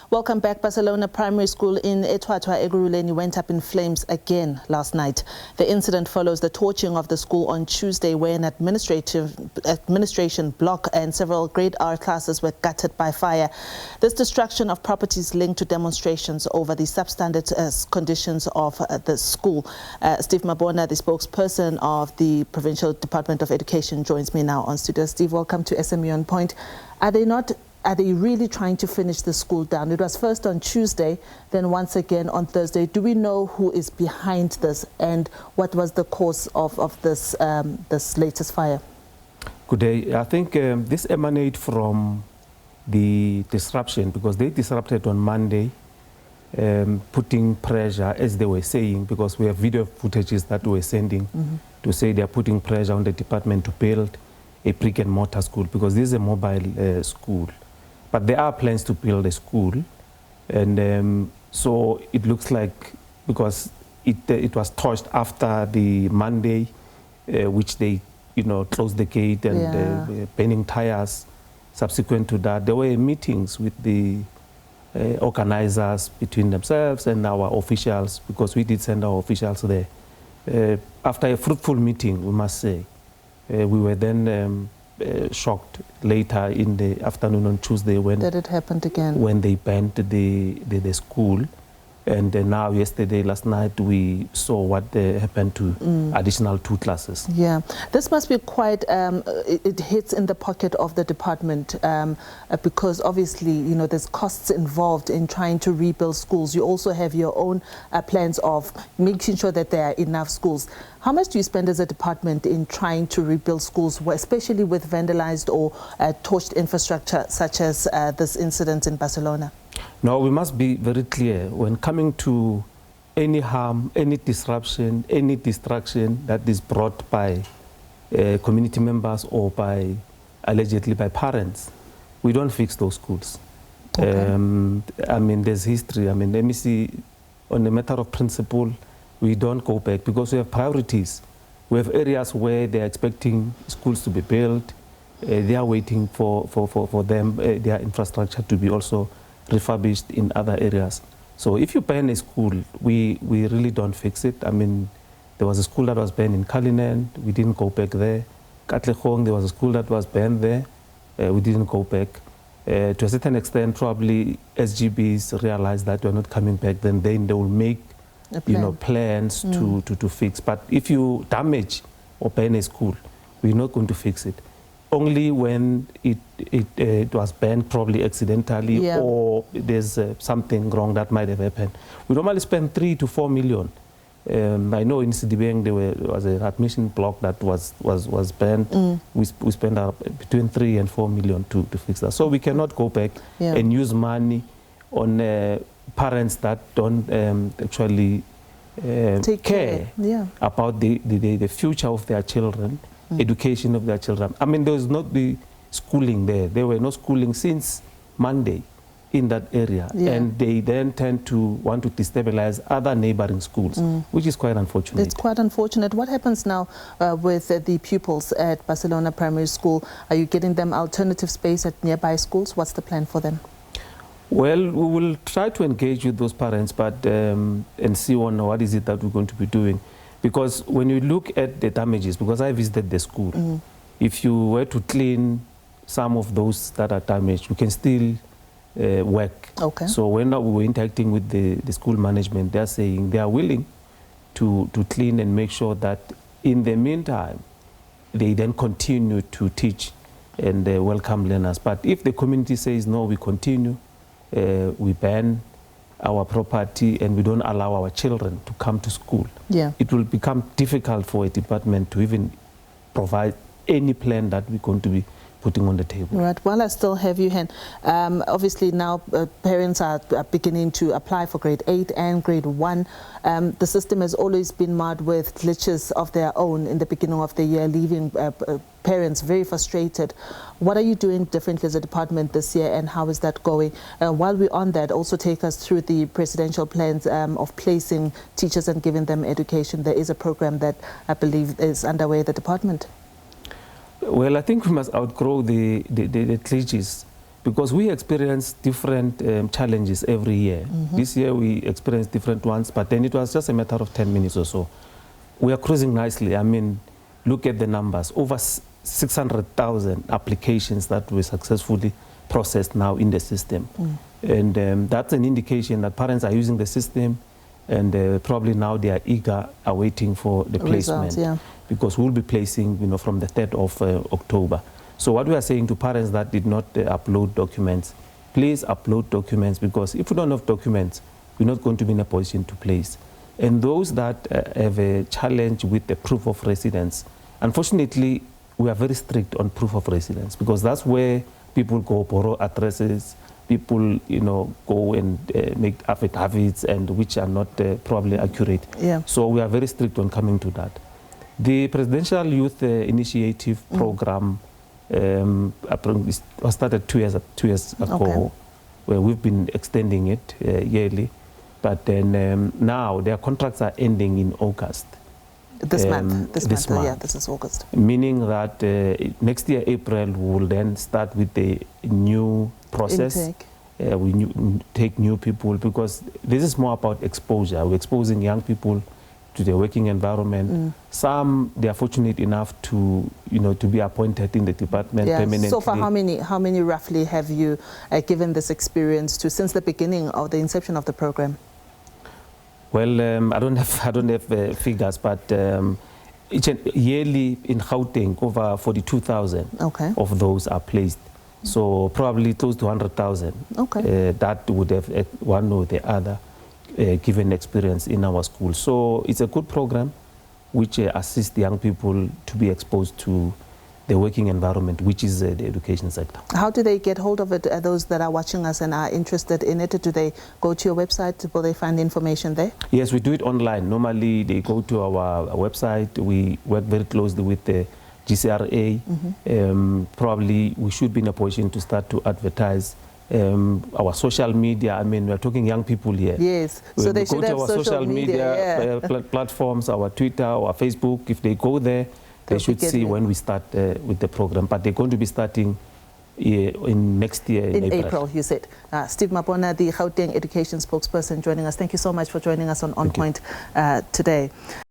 Welcome back. Barcelona Primary School in Etwatwa, Ekurhuleni went up in flames again last night. The incident follows the torching of the school on Tuesday, where an administration block and several grade R classes were gutted by fire. This destruction of properties linked to demonstrations over the substandard conditions of the school. Steve Mabona, the spokesperson of the Provincial Department of Education, joins me now on studio. Steve, welcome to SME On Point. Are they really trying to finish the school down? It was first on Tuesday, then once again on Thursday. Do we know who is behind this and what was the cause of this this latest fire? Good day. I think this emanates from the disruption, because they disrupted on Monday, putting pressure, as they were saying, because we have video footages that we were sending to say they are putting pressure on the department to build a brick and mortar school, because this is a mobile school. But there are plans to build a school, and so it looks like, because it was torched after the Monday, which they closed the gate and burning tires. Subsequent to that, there were meetings with the organizers between themselves and our officials, because we did send our officials there. After a fruitful meeting, we must say, we were then shocked later in the afternoon on Tuesday when that it happened again, when they banned the school. And now last night, we saw what happened to additional 2 classes. Yeah, this must be quite, it hits in the pocket of the department because obviously, there's costs involved in trying to rebuild schools. You also have your own plans of making sure that there are enough schools. How much do you spend as a department in trying to rebuild schools, especially with vandalized or torched infrastructure such as this incident in Barcelona? No, we must be very clear when coming to any harm, any disruption, any distraction that is brought by community members or allegedly by parents. We don't fix those schools. Okay. I mean, there's history. I mean, let me see, on a matter of principle, we don't go back because we have priorities. We have areas where they're expecting schools to be built. They are waiting for them, their infrastructure to be also refurbished in other areas. So if you ban a school, we really don't fix it. I mean, there was a school that was banned in Cullinan. We didn't go back there. Katlehong, there was a school that was banned there. We didn't go back. To a certain extent, probably SGBs realized that we're not coming back. Then they will make plans to fix. But if you damage or ban a school, we're not going to fix it. Only when it was banned, probably accidentally, or there's something wrong that might have happened. We normally spend 3 to 4 million. I know in Sidibeng there was an admission block that was banned. We spent between 3 and 4 million to fix that. So we cannot go back and use money on parents that don't actually take care about the future of their children. Education of their children. I mean, there was not the schooling there. There were no schooling since Monday in that area. And they then tend to want to destabilize other neighboring schools, which is quite unfortunate. It's quite unfortunate. What happens now with the pupils at Barcelona Primary School? Are you getting them alternative space at nearby schools? What's the plan for them? Well, we will try to engage with those parents, but and see on what is it that we're going to be doing. Because when you look at the damages, because I visited the school, if you were to clean some of those that are damaged, you can still work. Okay. So when we were interacting with the school management, they're saying they are willing to clean and make sure that in the meantime, they then continue to teach and welcome learners. But if the community says, no, we continue, we ban our property and we don't allow our children to come to school, it will become difficult for a department to even provide any plan that we're going to be putting on the table. Right. While I still have you, Hen, obviously now parents are beginning to apply for grade 8 and grade 1. The system has always been marred with glitches of their own in the beginning of the year, leaving parents very frustrated. What are you doing differently as a department this year, and how is that going? While we're on that, also take us through the presidential plans of placing teachers and giving them education. There is a program that I believe is underway at the department. Well, I think we must outgrow the glitches, because we experience different challenges every year. This year we experienced different ones, but then it was just a matter of 10 minutes or so. We are cruising nicely. I mean, look at the numbers. Over 600,000 applications that were successfully processed now in the system. And that's an indication that parents are using the system, and probably now they are eager, awaiting for the placement. Results, because we'll be placing, from the 3rd of October. So what we are saying to parents that did not upload documents, please upload documents, because if we don't have documents, we're not going to be in a position to place. And those that have a challenge with the proof of residence, unfortunately, we are very strict on proof of residence, because that's where people go borrow addresses, people, go and make affidavits, and which are not probably accurate. So we are very strict on coming to that. The Presidential Youth Initiative Program was started 2 years ago, where we've been extending it yearly. But then now their contracts are ending in August. This month. Yeah, this is August. Meaning that next year, April, we will then start with the new process. Intake. We take new people, because this is more about exposure. We're exposing young people to the working environment. Some, they are fortunate enough to, to be appointed in the department permanently. So far, how many roughly have you given this experience to since the beginning of the inception of the program? Well, I don't have figures, but yearly in Gauteng, over 42,000 of those are placed. So probably close to 100,000 that would have one or the other given experience in our school. So it's a good program which assists young people to be exposed to the working environment, which is the education sector. How do they get hold of it? Those that are watching us and are interested in it, do they go to your website? Will they find information there? Yes, we do it online. Normally they go to our website. We work very closely with the GCRA. Probably we should be in a position to start to advertise our social media. I mean, we're talking young people here. Yes, so they should have our social media platforms, our Twitter, our Facebook. If they go there, they should see when we start with the program. But they're going to be starting in next year in April, you said. Steve Mabona, the Gauteng Education Spokesperson, joining us. Thank you so much for joining us on Point today.